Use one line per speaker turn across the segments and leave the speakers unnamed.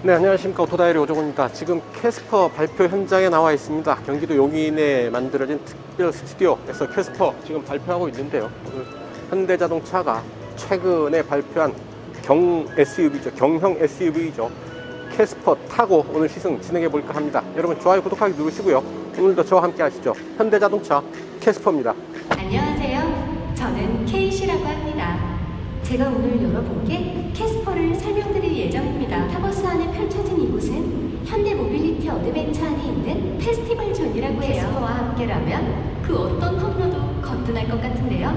네, 안녕하십니까. 오토다이리 오종호입니다. 지금 캐스퍼 발표 현장에 나와 있습니다. 경기도 용인에 만들어진 특별 스튜디오에서 캐스퍼 지금 발표하고 있는데요. 오늘 현대자동차가 최근에 발표한 경형 SUV죠. 캐스퍼 타고 오늘 시승 진행해 볼까 합니다. 여러분 좋아요, 구독하기 누르시고요. 오늘도 저와 함께 하시죠. 현대자동차 캐스퍼입니다.
안녕하세요. 저는 케이시라고 합니다. 제가 오늘 여러분께 캐스퍼를 설명드릴 예정입니다. 타버스 안에 펼쳐진 이곳은 현대 모빌리티 어드벤처 안에 있는 페스티벌 존이라고 해요. 캐스퍼와 함께라면 그 어떤 홈로도 거뜬할 것 같은데요.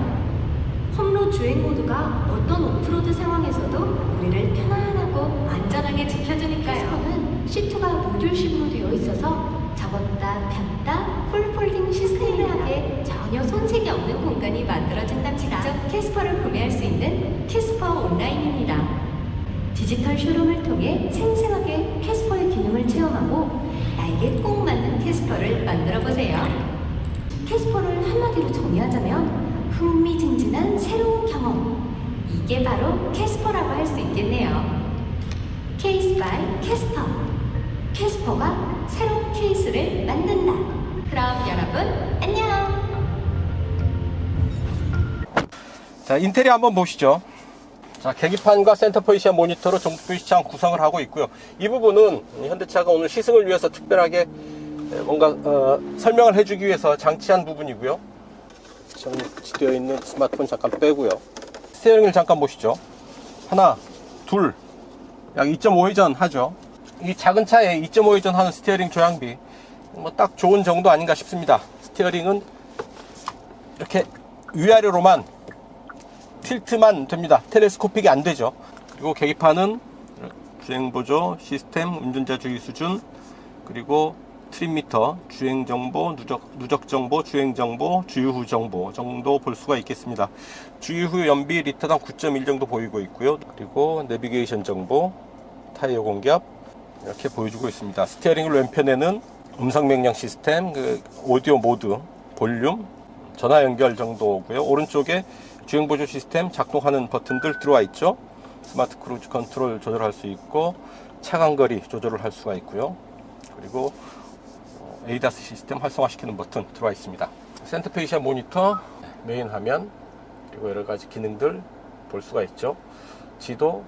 홈로 주행 모드가 어떤 오프로드 상황에서도 우리를 편안하고 안전하게 지켜주니까요. 캐스퍼는 시트가 모듈식으로 되어 있어서 접었다 폈다 풀폴딩 시스템하게 전혀 손색이 없는 공간이 만들어진답니다. 직접 캐스퍼를 구매할 수 있는 캐스퍼 온라인입니다. 디지털 쇼룸을 통해 생생하게 캐스퍼의 기능을 체험하고 나에게 꼭 맞는 캐스퍼를 만들어보세요. 캐스퍼를 한마디로 정의하자면 흥미진진한 새로운 경험, 이게 바로 캐스퍼라고 할 수 있겠네요. 케이스 바이 캐스퍼, 캐스퍼가 새로운 케이스를 만든다. 그럼 여러분 안녕.
자, 인테리어 한번 보시죠. 자, 계기판과 센터 포지션 모니터로 정부 시장 구성을 하고 있고요. 이 부분은 현대차가 오늘 시승을 위해서 특별하게 뭔가 설명을 해주기 위해서 장치한 부분이고요. 전시되어 있는 스마트폰 잠깐 빼고요. 스티어링을 잠깐 보시죠. 하나, 둘, 약 2.5회전 하죠. 이 작은 차에 2.5회전 하는 스티어링 조향비 뭐 딱 좋은 정도 아닌가 싶습니다. 스티어링은 이렇게 위아래로만 틸트만 됩니다. 텔레스코픽이 안 되죠. 그리고 계기판은 주행보조 시스템, 운전자 주의 수준, 그리고 트립미터, 주행정보, 누적정보, 주행정보, 주유후 정보 정도 볼 수가 있겠습니다. 주유후 연비 리터당 9.1 정도 보이고 있고요. 그리고 내비게이션 정보, 타이어 공기압 이렇게 보여주고 있습니다. 스티어링을 왼편에는 음성 명령 시스템, 오디오 모드, 볼륨, 전화 연결 정도고요. 오른쪽에 주행보조 시스템 작동하는 버튼들 들어와 있죠. 스마트 크루즈 컨트롤 조절할 수 있고 차간거리 조절을 할 수가 있고요. 그리고 에이다스 시스템 활성화시키는 버튼 들어와 있습니다. 센터 포지션 모니터, 메인 화면, 그리고 여러가지 기능들 볼 수가 있죠. 지도,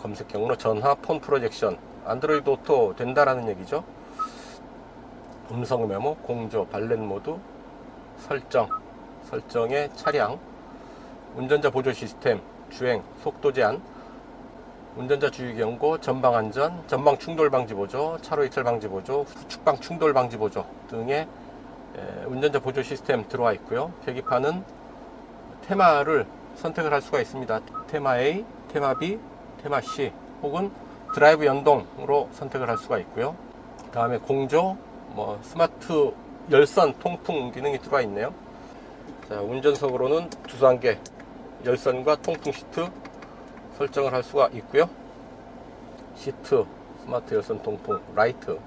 검색형으로 전화, 폰 프로젝션, 안드로이드 오토 된다라는 얘기죠. 음성 메모, 공조, 발렛 모드, 설정의 차량, 운전자 보조 시스템, 주행, 속도 제한, 운전자 주의 경고, 전방 안전, 전방 충돌 방지 보조, 차로 이탈 방지 보조, 후측방 충돌 방지 보조 등의 운전자 보조 시스템 들어와 있고요. 계기판은 테마를 선택을 할 수가 있습니다. 테마 A, 테마 B, 테마 C 혹은 드라이브 연동으로 선택을 할 수가 있고요. 그 다음에 공조, 스마트 열선 통풍 기능이 들어와 있네요. 자, 운전석으로는 두상계 열선과 통풍 시트 설정을 할 수가 있고요. 시트, 스마트 열선 통풍, 라이트,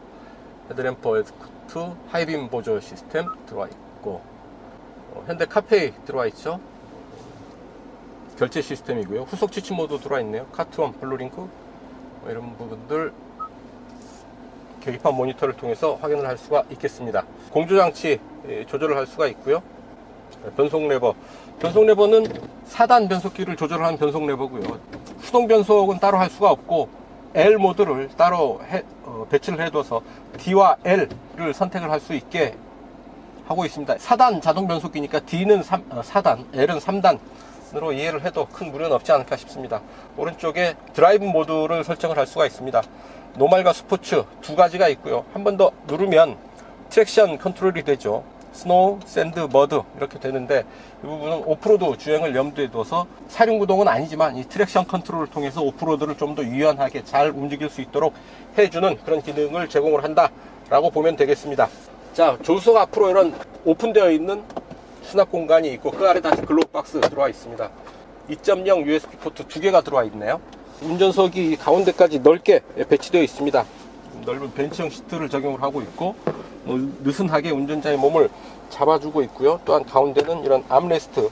헤드램프 에스쿠트, 하이빔 보조 시스템 들어와 있고, 현대 카페이 들어와 있죠. 결제 시스템이고요. 후속 지침 모드 들어와 있네요. 카트원, 블루링크 이런 부분들 계기판 모니터를 통해서 확인을 할 수가 있겠습니다. 공조장치 조절을 할 수가 있고요. 변속 레버는 4단 변속기를 조절하는 변속 레버고요. 수동 변속은 따로 할 수가 없고 L 모드를 따로 배치를 해둬서 D와 L을 선택을 할 수 있게 하고 있습니다. 4단 자동 변속기니까 D는 4단, L은 3단으로 이해를 해도 큰 무리는 없지 않을까 싶습니다. 오른쪽에 드라이브 모드를 설정을 할 수가 있습니다. 노멀과 스포츠 두 가지가 있고요. 한 번 더 누르면 트랙션 컨트롤이 되죠. 스노우, 샌드, 머드 이렇게 되는데 이 부분은 오프로드 주행을 염두에 둬서 사륜구동은 아니지만 이 트랙션 컨트롤을 통해서 오프로드를 좀 더 유연하게 잘 움직일 수 있도록 해주는 그런 기능을 제공을 한다 라고 보면 되겠습니다. 자, 조수석 앞으로 이런 오픈되어 있는 수납 공간이 있고 그 아래 다시 글로브박스 들어와 있습니다. 2.0 USB 포트 2개가 들어와 있네요. 운전석이 가운데까지 넓게 배치되어 있습니다. 넓은 벤치형 시트를 적용을 하고 있고 느슨하게 운전자의 몸을 잡아주고 있고요. 또한 가운데는 이런 암레스트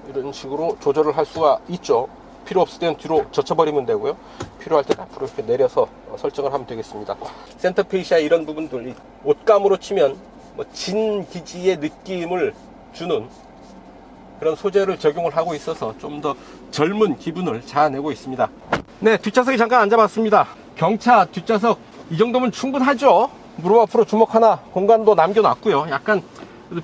이런 식으로 조절을 할 수가 있죠. 필요 없을 때는 뒤로 젖혀버리면 되고요. 필요할 때는 앞으로 이렇게 내려서 설정을 하면 되겠습니다. 센터 페이시아 이런 부분들, 옷감으로 치면 진 기지의 느낌을 주는 그런 소재를 적용을 하고 있어서 좀 더 젊은 기분을 자아내고 있습니다. 네, 뒷좌석에 잠깐 앉아봤습니다. 경차 뒷좌석 이 정도면 충분하죠. 무릎 앞으로 주먹 하나 공간도 남겨놨고요. 약간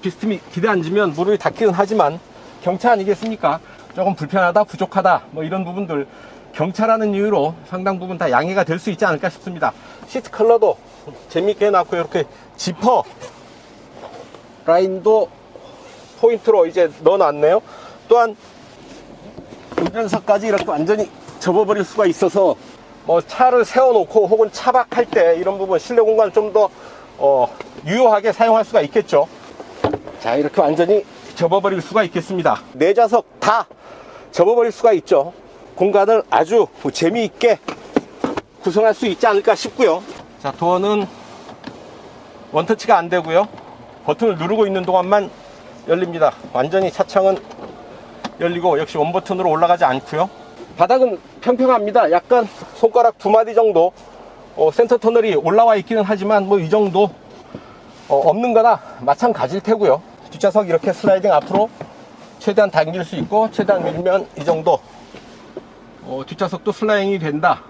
비스듬히 기대 앉으면 무릎이 닿기는 하지만 경차 아니겠습니까? 조금 불편하다, 부족하다, 뭐 이런 부분들 경차라는 이유로 상당 부분 다 양해가 될 수 있지 않을까 싶습니다. 시트 컬러도 재밌게 해놨고요. 이렇게 지퍼 라인도 포인트로 이제 넣어놨네요. 또한 운전석까지 이렇게 완전히 접어버릴 수가 있어서 뭐 차를 세워놓고 혹은 차박할 때 이런 부분 실내 공간을 좀 더 유효하게 사용할 수가 있겠죠. 자, 이렇게 완전히 접어버릴 수가 있겠습니다. 네 좌석 다 접어버릴 수가 있죠. 공간을 아주 재미있게 구성할 수 있지 않을까 싶고요. 자, 도어는 원터치가 안 되고요. 버튼을 누르고 있는 동안만 열립니다. 완전히 차창은 열리고 역시 원버튼으로 올라가지 않고요. 바닥은 평평합니다. 약간 손가락 2마디 정도 센터 터널이 올라와 있기는 하지만 뭐 이 정도 없는 거나 마찬가지일 테고요. 뒷좌석 이렇게 슬라이딩 앞으로 최대한 당길 수 있고 최대한 밀면 이 정도. 뒷좌석도 슬라이딩이 된다.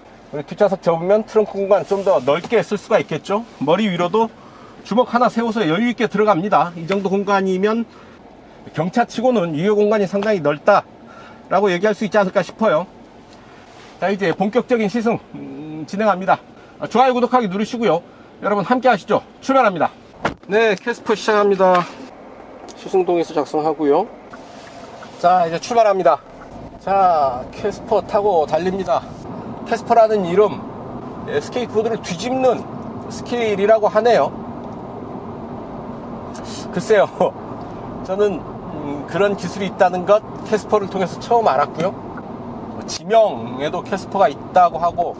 뒷좌석 접으면 트렁크 공간 좀 더 넓게 쓸 수가 있겠죠. 머리 위로도 주먹 하나 세워서 여유 있게 들어갑니다. 이 정도 공간이면 경차치고는 유효 공간이 상당히 넓다 라고 얘기할 수 있지 않을까 싶어요. 자, 이제 본격적인 시승 진행합니다. 좋아요, 구독하기 누르시고요. 여러분 함께 하시죠. 출발합니다. 네, 캐스퍼 시작합니다. 시승동에서 작성하고요. 자, 이제 출발합니다. 자, 캐스퍼 타고 달립니다. 캐스퍼라는 이름, 스케이트보드를 뒤집는 스케일이라고 하네요. 글쎄요, 저는 그런 기술이 있다는 것 캐스퍼를 통해서 처음 알았고요. 지명에도 캐스퍼가 있다고 하고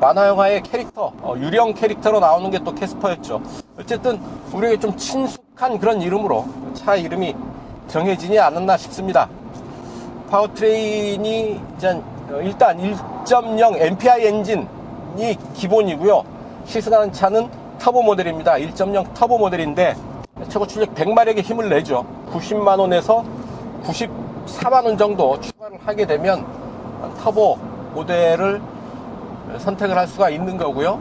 만화 영화의 캐릭터, 유령 캐릭터로 나오는 게 또 캐스퍼였죠. 어쨌든 우리에게 좀 친숙한 그런 이름으로 차 이름이 정해지지 않았나 싶습니다. 파워트레인이 일단 1.0 MPI 엔진이 기본이고요. 시승하는 차는 터보 모델입니다. 1.0 터보 모델인데 최고 출력 100마력의 힘을 내죠. 90만원에서 94만원 정도 추가를 하게 되면 터보 모델을 선택을 할 수가 있는 거고요.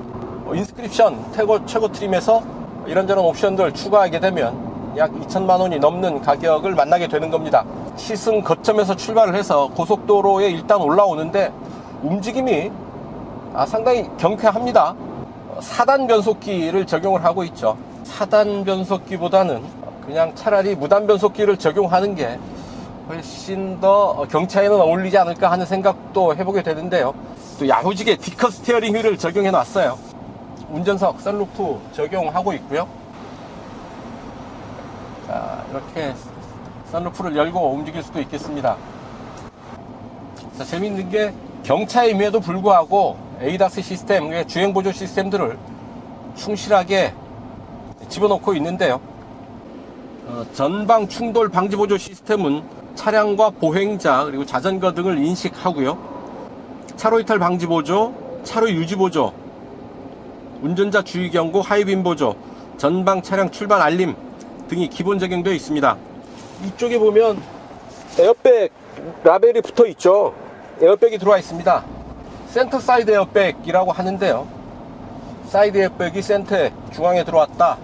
인스크립션 최고 트림에서 이런저런 옵션들 추가하게 되면 약 2천만원이 넘는 가격을 만나게 되는 겁니다. 시승 거점에서 출발을 해서 고속도로에 일단 올라오는데 움직임이 상당히 경쾌합니다. 4단 변속기를 적용을 하고 있죠. 4단 변속기보다는 그냥 차라리 무단 변속기를 적용하는 게 훨씬 더 경차에는 어울리지 않을까 하는 생각도 해보게 되는데요. 또 야무지게 디커 스티어링 휠을 적용해 놨어요. 운전석 썬루프 적용하고 있고요. 자, 이렇게 썬루프를 열고 움직일 수도 있겠습니다. 자, 재밌는 게 경차임에도 불구하고 ADAS 시스템, 주행 보조 시스템들을 충실하게 집어넣고 있는데요. 전방 충돌 방지 보조 시스템은 차량과 보행자 그리고 자전거 등을 인식하고요. 차로 이탈 방지 보조, 차로 유지 보조, 운전자 주의 경고, 하이빔 보조, 전방 차량 출발 알림 등이 기본 적용되어 있습니다. 이쪽에 보면 에어백 라벨이 붙어 있죠. 에어백이 들어와 있습니다. 센터 사이드 에어백이라고 하는데요. 사이드 에어백이 센터에 중앙에 들어왔다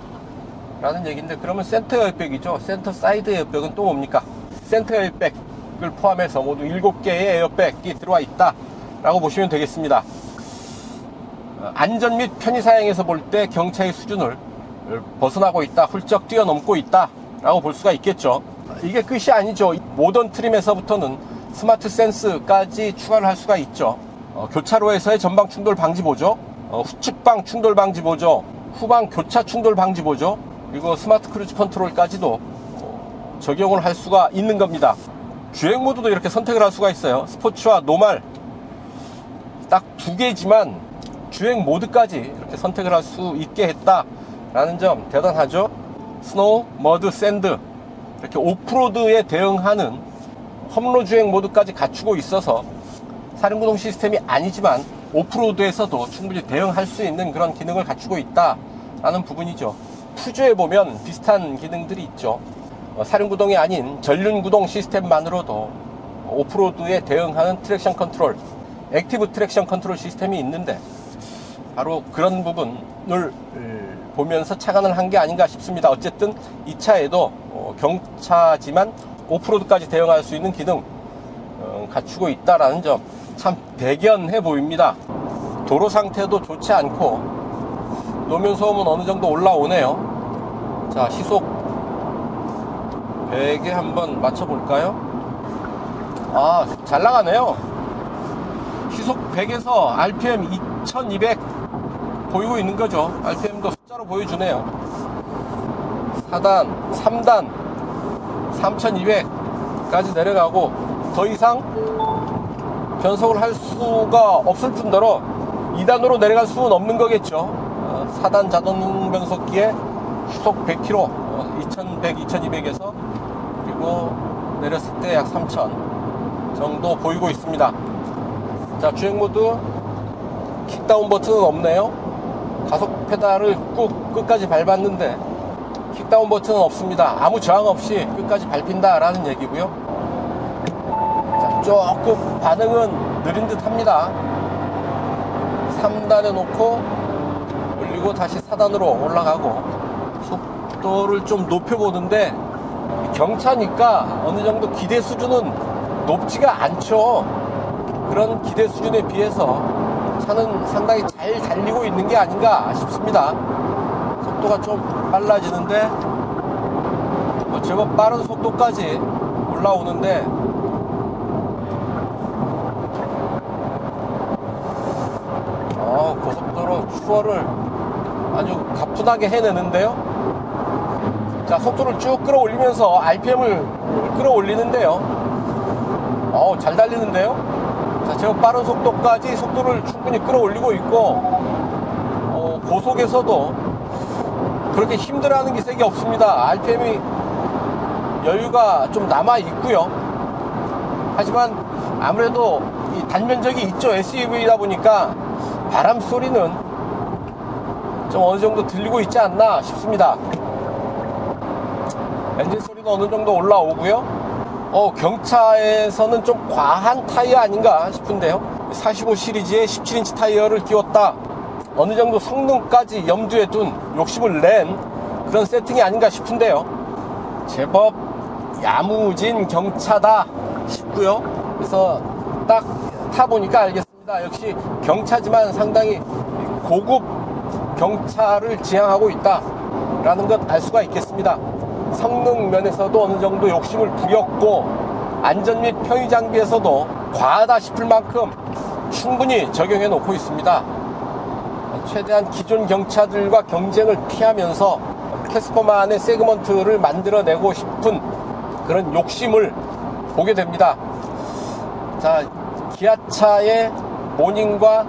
라는 얘기인데, 그러면 센터 에어백이죠. 센터 사이드 에어백은 또 뭡니까? 센터 에어백을 포함해서 모두 7개의 에어백이 들어와 있다 라고 보시면 되겠습니다. 안전 및 편의 사양에서 볼 때 경차의 수준을 벗어나고 있다, 훌쩍 뛰어넘고 있다 라고 볼 수가 있겠죠. 이게 끝이 아니죠. 모던 트림에서부터는 스마트 센스까지 추가를 할 수가 있죠. 교차로에서의 전방 충돌 방지 보조, 후측방 충돌 방지 보조, 후방 교차 충돌 방지 보조, 그리고 스마트 크루즈 컨트롤까지도 적용을 할 수가 있는 겁니다. 주행 모드도 이렇게 선택을 할 수가 있어요. 스포츠와 노멀 딱 2개지만 주행 모드까지 이렇게 선택을 할 수 있게 했다라는 점 대단하죠. 스노우, 머드, 샌드 이렇게 오프로드에 대응하는 험로 주행 모드까지 갖추고 있어서 사륜구동 시스템이 아니지만 오프로드에서도 충분히 대응할 수 있는 그런 기능을 갖추고 있다라는 부분이죠. 푸주에 보면 비슷한 기능들이 있죠. 사륜구동이 아닌 전륜구동 시스템만으로도 오프로드에 대응하는 트랙션 컨트롤, 액티브 트랙션 컨트롤 시스템이 있는데 바로 그런 부분을 보면서 착안을 한 게 아닌가 싶습니다. 어쨌든 이 차에도 경차지만 오프로드까지 대응할 수 있는 기능 갖추고 있다라는 점 참 대견해 보입니다. 도로 상태도 좋지 않고 노면 소음은 어느 정도 올라오네요. 자, 시속 100에 한번 맞춰 볼까요? 아, 잘 나가네요. 시속 100에서 RPM 2200 보이고 있는 거죠. RPM도 숫자로 보여주네요. 4단, 3단 3200까지 내려가고 더 이상 변속을 할 수가 없을 뿐더러 2단으로 내려갈 수는 없는 거겠죠. 4단 자동 변속기에 시속 100km 2100, 2200에서 그리고 내렸을 때 약 3000 정도 보이고 있습니다. 자, 주행 모드 킥다운 버튼은 없네요. 가속 페달을 꾹 끝까지 밟았는데 킥다운 버튼은 없습니다. 아무 저항 없이 끝까지 밟힌다 라는 얘기고요. 자, 조금 반응은 느린 듯 합니다. 3단에 놓고 올리고 다시 4단으로 올라가고 속도를 좀 높여보는데 경차니까 어느 정도 기대 수준은 높지가 않죠. 그런 기대 수준에 비해서 차는 상당히 잘 달리고 있는 게 아닌가 싶습니다. 속도가 좀 빨라지는데 제법 빠른 속도까지 올라오는데 고속도로 추월을 아주 가뿐하게 해내는데요. 자, 속도를 쭉 끌어올리면서 RPM을 끌어올리는데요. 잘 달리는데요. 자, 제법 빠른 속도까지 속도를 충분히 끌어올리고 있고 고속에서도 그렇게 힘들어하는 기색이 없습니다. RPM이 여유가 좀 남아 있고요. 하지만 아무래도 이 단면적이 있죠. SUV다 보니까 바람 소리는 좀 어느 정도 들리고 있지 않나 싶습니다. 엔진 소리도 어느 정도 올라오고요. 경차에서는 좀 과한 타이어 아닌가 싶은데요. 45 시리즈의 17인치 타이어를 끼웠다. 어느 정도 성능까지 염두에 둔 욕심을 낸 그런 세팅이 아닌가 싶은데요. 제법 야무진 경차다 싶고요. 그래서 딱 타보니까 알겠습니다. 역시 경차지만 상당히 고급 경차를 지향하고 있다라는 것 알 수가 있겠습니다. 성능 면에서도 어느 정도 욕심을 부렸고 안전 및 편의 장비에서도 과하다 싶을 만큼 충분히 적용해 놓고 있습니다. 최대한 기존 경차들과 경쟁을 피하면서 캐스퍼만의 세그먼트를 만들어내고 싶은 그런 욕심을 보게 됩니다. 자, 기아차의 모닝과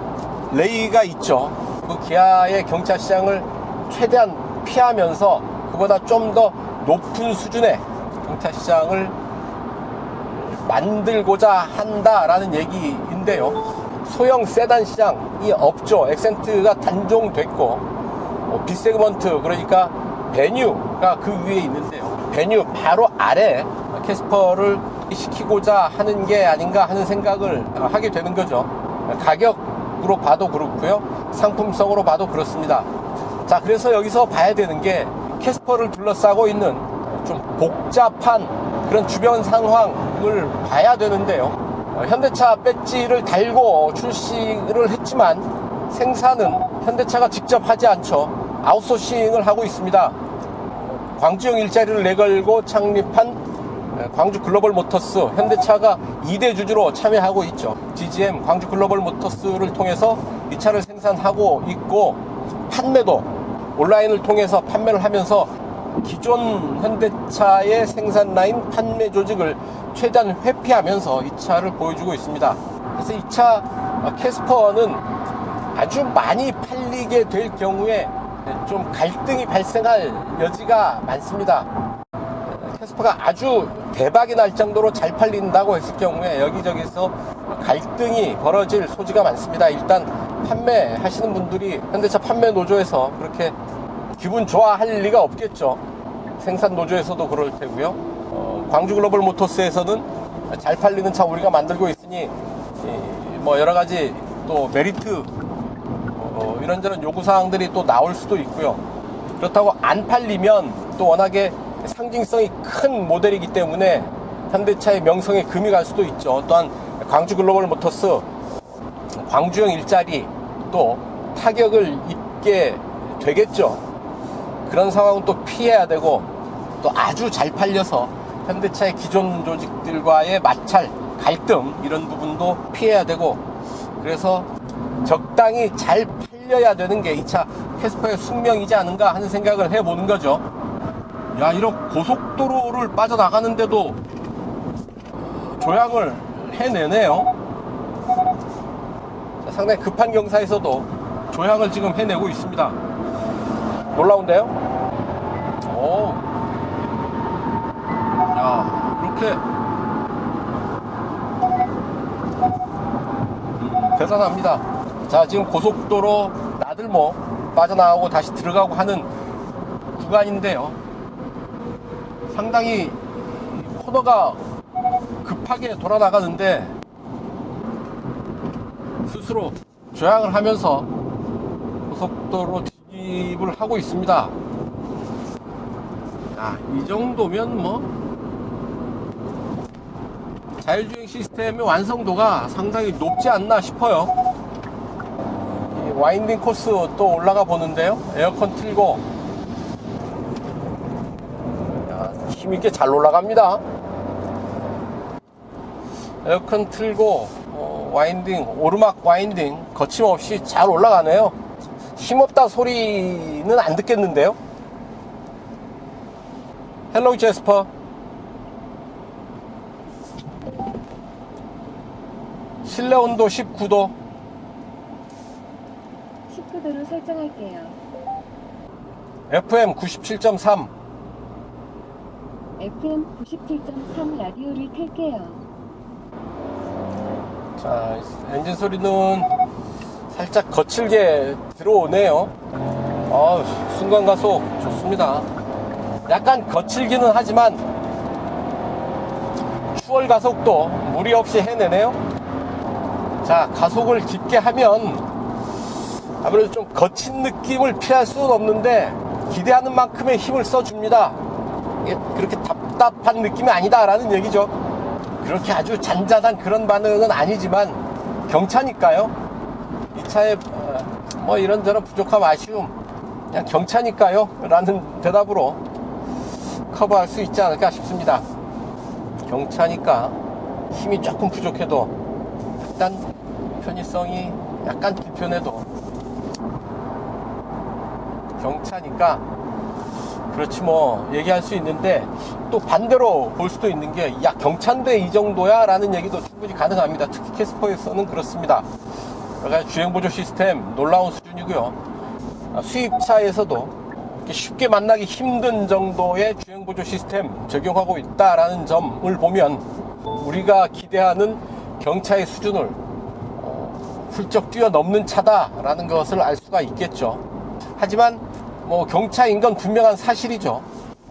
레이가 있죠. 그 기아의 경차 시장을 최대한 피하면서 그보다 좀 더 높은 수준의 경차 시장을 만들고자 한다라는 얘기인데요. 소형 세단 시장이 없죠. 엑센트가 단종됐고 B세그먼트, 그러니까 베뉴가 그 위에 있는데요. 베뉴 바로 아래 캐스퍼를 시키고자 하는 게 아닌가 하는 생각을 하게 되는 거죠. 가격으로 봐도 그렇고요, 상품성으로 봐도 그렇습니다. 자, 그래서 여기서 봐야 되는 게 캐스퍼를 둘러싸고 있는 좀 복잡한 그런 주변 상황을 봐야 되는데요. 현대차 배지를 달고 출시를 했지만 생산은 현대차가 직접 하지 않죠. 아웃소싱을 하고 있습니다. 광주형 일자리를 내걸고 창립한 광주 글로벌 모터스, 현대차가 2대 주주로 참여하고 있죠. GGM 광주 글로벌 모터스를 통해서 이 차를 생산하고 있고 판매도 온라인을 통해서 판매를 하면서 기존 현대차의 생산 라인 판매 조직을 최대한 회피하면서 이 차를 보여주고 있습니다. 그래서 이 차 캐스퍼는 아주 많이 팔리게 될 경우에 좀 갈등이 발생할 여지가 많습니다. 캐스퍼가 아주 대박이 날 정도로 잘 팔린다고 했을 경우에 여기저기서 갈등이 벌어질 소지가 많습니다. 일단 판매하시는 분들이 현대차 판매 노조에서 그렇게 기분 좋아할 리가 없겠죠. 생산 노조에서도 그럴 테고요. 광주 글로벌 모터스에서는 잘 팔리는 차 우리가 만들고 있으니 뭐 여러 가지 또 메리트 이런저런 요구사항들이 또 나올 수도 있고요. 그렇다고 안 팔리면 또 워낙에 상징성이 큰 모델이기 때문에 현대차의 명성에 금이 갈 수도 있죠. 또한 광주 글로벌 모터스 광주형 일자리 또 타격을 입게 되겠죠. 그런 상황은 또 피해야 되고 또 아주 잘 팔려서 현대차의 기존 조직들과의 마찰, 갈등 이런 부분도 피해야 되고 그래서 적당히 잘 팔려야 되는 게 이 차 캐스퍼의 숙명이지 않은가 하는 생각을 해보는 거죠. 야, 이런 고속도로를 빠져나가는데도 조향을 해내네요. 자, 상당히 급한 경사에서도 조향을 지금 해내고 있습니다. 놀라운데요? 오. 야, 이렇게 대단합니다. 자, 지금 고속도로 나들목 빠져나가고 다시 들어가고 하는 구간인데요. 상당히 코너가 급하게 돌아나가는데 스스로 조향을 하면서 고속도로 진입을 하고 있습니다. 자, 이 정도면 뭐 자율주행 시스템의 완성도가 상당히 높지 않나 싶어요. 이 와인딩 코스 또 올라가 보는데요. 에어컨 틀고 힘있게 잘 올라갑니다. 에어컨 틀고 와인딩, 오르막 와인딩 거침없이 잘 올라가네요. 힘없다 소리는 안 듣겠는데요. 헬로우 제스퍼. 실내 온도 19도.
19도로 설정할게요.
FM 97.3.
FM 97.3 라디오를 켤게요.
자, 엔진 소리는 살짝 거칠게 들어오네요. 순간 가속 좋습니다. 약간 거칠기는 하지만 추월 가속도 무리 없이 해내네요. 자, 가속을 깊게 하면 아무래도 좀 거친 느낌을 피할 수는 없는데 기대하는 만큼의 힘을 써줍니다. 이게 그렇게 답답한 느낌이 아니다라는 얘기죠. 그렇게 아주 잔잔한 그런 반응은 아니지만 경차니까요. 이 차에 뭐 이런저런 부족함 아쉬움 그냥 경차니까요 라는 대답으로 커버할 수 있지 않을까 싶습니다. 경차니까 힘이 조금 부족해도 일단 편의성이 약간 불편해도 경차니까 그렇지 뭐 얘기할 수 있는데 또 반대로 볼 수도 있는 게 야, 경차인데 이 정도야 라는 얘기도 충분히 가능합니다. 특히 캐스퍼에서는 그렇습니다. 그러니까 주행보조 시스템 놀라운 수준이고요. 수입차에서도 쉽게 만나기 힘든 정도의 주행보조 시스템 적용하고 있다라는 점을 보면 우리가 기대하는 경차의 수준을 훌쩍 뛰어넘는 차다라는 것을 알 수가 있겠죠. 하지만 뭐 경차인 건 분명한 사실이죠.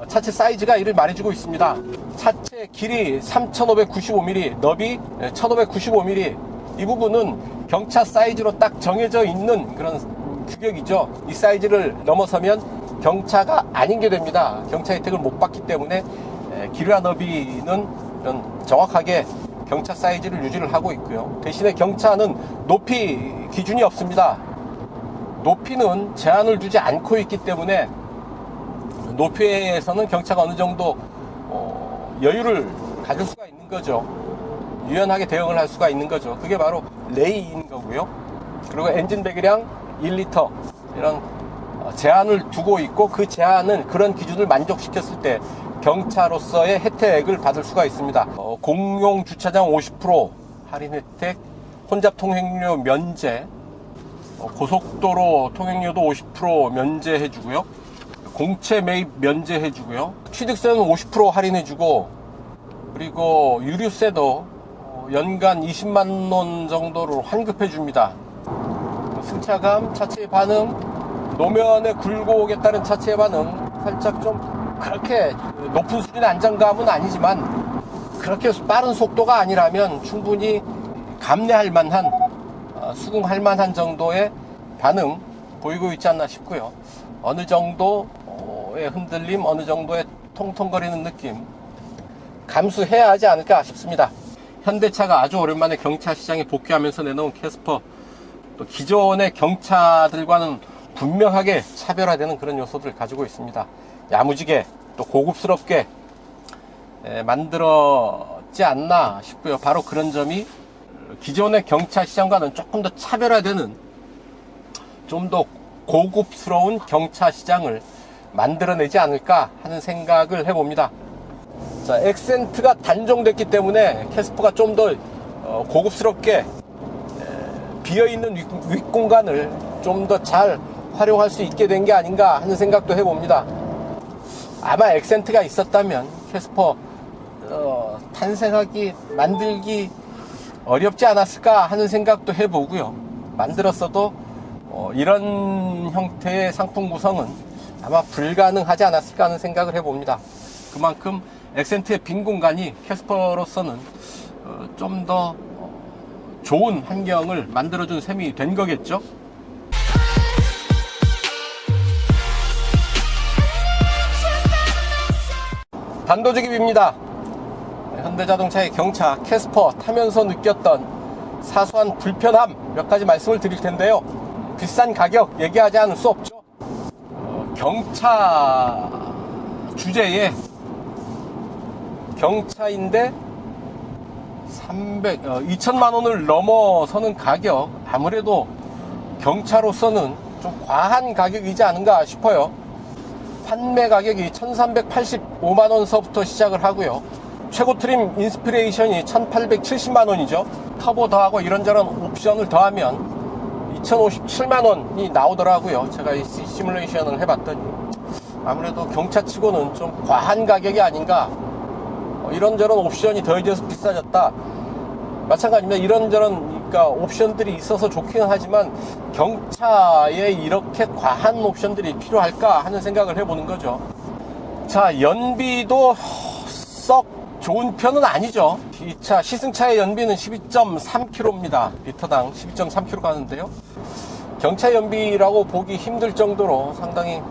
차체 사이즈가 이를 말해주고 있습니다. 차체 길이 3595mm, 너비 1595mm. 이 부분은 경차 사이즈로 딱 정해져 있는 그런 규격이죠. 이 사이즈를 넘어서면 경차가 아닌 게 됩니다. 경차 혜택을 못 받기 때문에 길이와 너비는 정확하게 경차 사이즈를 유지를 하고 있고요. 대신에 경차는 높이 기준이 없습니다. 높이는 제한을 두지 않고 있기 때문에 높이에서는 경차가 어느 정도 여유를 가질 수가 있는 거죠. 유연하게 대응을 할 수가 있는 거죠. 그게 바로 레이인 거고요. 그리고 엔진 배기량 1리터 이런 제한을 두고 있고 그 제한은 그런 기준을 만족시켰을 때 경차로서의 혜택을 받을 수가 있습니다. 공용 주차장 50% 할인 혜택, 혼잡 통행료 면제, 고속도로 통행료도 50% 면제해 주고요. 공채 매입 면제해주고요. 취득세는 50% 할인해주고, 그리고 유류세도 연간 20만 원 정도를 환급해줍니다. 승차감, 차체의 반응, 노면에 굴고 오겠다는 차체의 반응, 살짝 좀 그렇게 높은 수준의 안정감은 아니지만 그렇게 빠른 속도가 아니라면 충분히 감내할 만한, 수긍할 만한 정도의 반응 보이고 있지 않나 싶고요. 어느 정도의 흔들림, 어느 정도의 통통거리는 느낌 감수해야 하지 않을까 싶습니다. 현대차가 아주 오랜만에 경차 시장에 복귀하면서 내놓은 캐스퍼, 또 기존의 경차들과는 분명하게 차별화되는 그런 요소들을 가지고 있습니다. 야무지게 또 고급스럽게 만들었지 않나 싶고요. 바로 그런 점이 기존의 경차 시장과는 조금 더 차별화되는, 좀 더 고급스러운 경차 시장을 만들어내지 않을까 하는 생각을 해봅니다. 자, 액센트가 단종됐기 때문에 캐스퍼가 좀 더 고급스럽게 비어있는 윗공간을 좀 더 잘 활용할 수 있게 된 게 아닌가 하는 생각도 해봅니다. 아마 액센트가 있었다면 캐스퍼 탄생하기, 만들기 어렵지 않았을까 하는 생각도 해보고요. 만들었어도 이런 형태의 상품 구성은 아마 불가능하지 않았을까 하는 생각을 해봅니다. 그만큼 액센트의 빈 공간이 캐스퍼로서는 좀 더 좋은 환경을 만들어준 셈이 된 거겠죠. 단도직입입니다. 현대자동차의 경차 캐스퍼 타면서 느꼈던 사소한 불편함 몇 가지 말씀을 드릴 텐데요. 비싼 가격 얘기하지 않을 수 없죠. 경차 주제에 경차인데 2천만 원을 넘어서는 가격, 아무래도 경차로서는 좀 과한 가격이지 않은가 싶어요. 판매 가격이 1385만 원서부터 시작을 하고요. 최고 트림 인스피레이션이 1870만 원이죠. 터보 더하고 이런저런 옵션을 더하면 2057만 원이 나오더라고요. 제가 이 시뮬레이션을 해봤더니 아무래도 경차치고는 좀 과한 가격이 아닌가. 이런저런 옵션이 더해져서 비싸졌다. 마찬가지입니다. 이런저런 그러니까 옵션들이 있어서 좋기는 하지만 경차에 이렇게 과한 옵션들이 필요할까 하는 생각을 해보는 거죠. 자, 연비도 썩 좋은 편은 아니죠. 이 차 시승차의 연비는 12.3km입니다. 리터당 12.3km 가는데요. 경차 연비라고 보기 힘들 정도로 상당히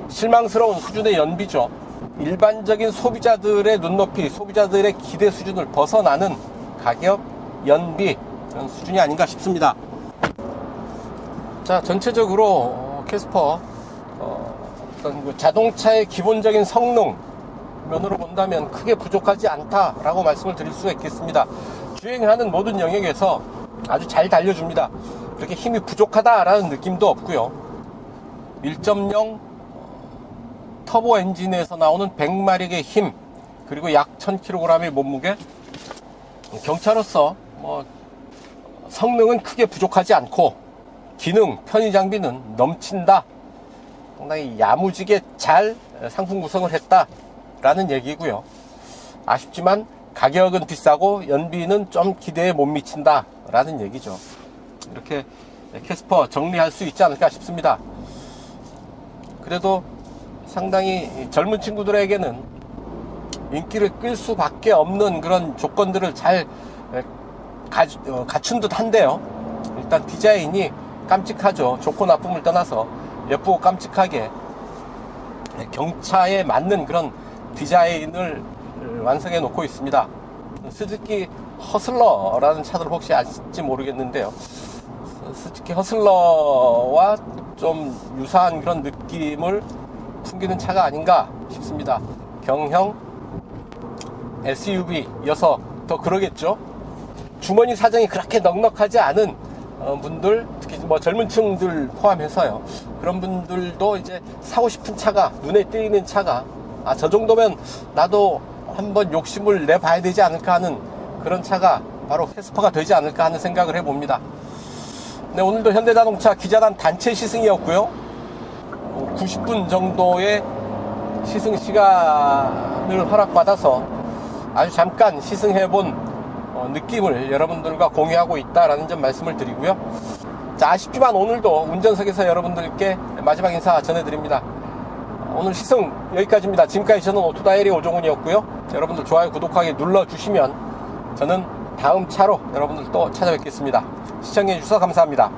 실망스러운 수준의 연비죠. 일반적인 소비자들의 눈높이, 소비자들의 기대 수준을 벗어나는 가격, 연비 그런 수준이 아닌가 싶습니다. 자, 전체적으로 캐스퍼 어떤 자동차의 기본적인 성능 면으로 본다면 크게 부족하지 않다라고 말씀을 드릴 수가 있겠습니다. 주행하는 모든 영역에서 아주 잘 달려줍니다. 그렇게 힘이 부족하다라는 느낌도 없고요. 1.0 터보 엔진에서 나오는 100마력의 힘, 그리고 약 1000kg의 몸무게, 경차로서 성능은 크게 부족하지 않고 기능, 편의 장비는 넘친다. 상당히 야무지게 잘 상품 구성을 했다라는 얘기고요. 아쉽지만 가격은 비싸고 연비는 좀 기대에 못 미친다라는 얘기죠. 이렇게 캐스퍼 정리할 수 있지 않을까 싶습니다. 그래도 상당히 젊은 친구들에게는 인기를 끌 수밖에 없는 그런 조건들을 잘 갖춘 듯 한데요. 일단 디자인이 깜찍하죠. 좋고 나쁨을 떠나서 예쁘고 깜찍하게 경차에 맞는 그런 디자인을 완성해 놓고 있습니다. 스즈키 허슬러라는 차들 혹시 아실지 모르겠는데요. 스즈키 허슬러와 좀 유사한 그런 느낌을 풍기는 차가 아닌가 싶습니다. 경형 SUV여서 더 그러겠죠. 주머니 사정이 그렇게 넉넉하지 않은 분들, 특히 젊은 층들 포함해서요. 그런 분들도 이제 사고 싶은 차가, 눈에 띄는 차가, 저 정도면 나도 한번 욕심을 내봐야 되지 않을까 하는 그런 차가 바로 캐스퍼가 되지 않을까 하는 생각을 해봅니다. 네, 오늘도 현대자동차 기자단 단체 시승이었고요. 90분 정도의 시승 시간을 허락받아서 아주 잠깐 시승해본 느낌을 여러분들과 공유하고 있다라는 점 말씀을 드리고요. 자, 아쉽지만 오늘도 운전석에서 여러분들께 마지막 인사 전해드립니다. 오늘 시승 여기까지입니다. 지금까지 저는 오토다이리 오종훈이었고요. 여러분들 좋아요, 구독하기 눌러주시면 저는 다음 차로 여러분들 또 찾아뵙겠습니다. 시청해주셔서 감사합니다.